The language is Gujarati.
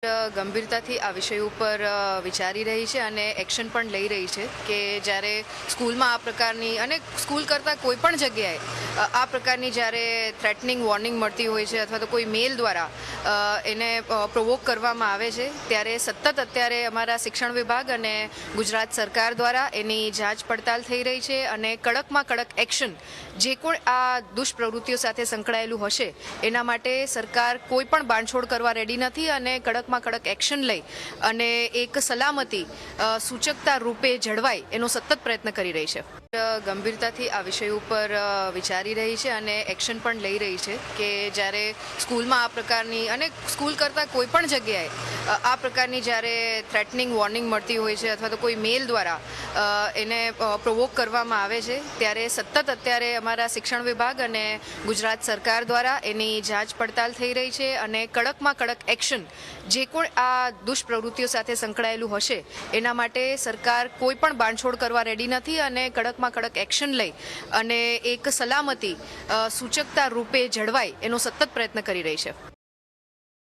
ગંભીરતાથી આ વિષય ઉપર વિચારી રહી છે અને એક્શન પણ લઈ રહી છે કે જ્યારે સ્કૂલમાં આ પ્રકારની અને સ્કૂલ કરતાં કોઈ પણ જગ્યાએ આ પ્રકારની જ્યારે થ્રેટનિંગ વોર્નિંગ મળતી હોય છે અથવા તો કોઈ મેલ દ્વારા એને પ્રોવોક કરવામાં આવે છે ત્યારે સતત અત્યારે અમારા શિક્ષણ વિભાગ અને ગુજરાત સરકાર દ્વારા એની જાંચ પડતાલ થઈ રહી છે અને કડકમાં કડક એક્શન જે કોઈ આ દુષ્પ્રવૃત્તિઓ સાથે સંકળાયેલું હશે એના માટે સરકાર કોઈ પણ બાંધછોડ કરવા રેડી નથી અને કડકમાં કડક એક્શન લઈ અને એક સલામતી સૂચકતા રૂપે જળવાય એનો સતત પ્રયત્ન કરી રહી છે. ગંભીરતાથી આ વિષય ઉપર વિચારી રહી છે અને એક્શન પણ લઈ રહી છે કે જ્યારે સ્કૂલમાં આ પ્રકારની અને સ્કૂલ કરતાં કોઈ પણ જગ્યાએ આ પ્રકારની જ્યારે થ્રેટનિંગ વોર્નિંગ મળતી હોય છે અથવા તો કોઈ મેલ દ્વારા એને પ્રોવોક કરવામાં આવે છે ત્યારે સતત અત્યારે અમારા શિક્ષણ વિભાગ અને ગુજરાત સરકાર દ્વારા એની જાંચ પડતાલ થઈ રહી છે અને કડકમાં કડક એક્શન જે કોઈ આ દુષ્પ્રવૃત્તિઓ સાથે સંકળાયેલું હશે એના માટે સરકાર કોઈ પણ બાંધછોડ કરવા રેડી નથી અને કડકમાં કડક એક્શન લઈ અને એક સલામતી સૂચકતા રૂપે જળવાય એનો સતત પ્રયત્ન કરી રહી છે.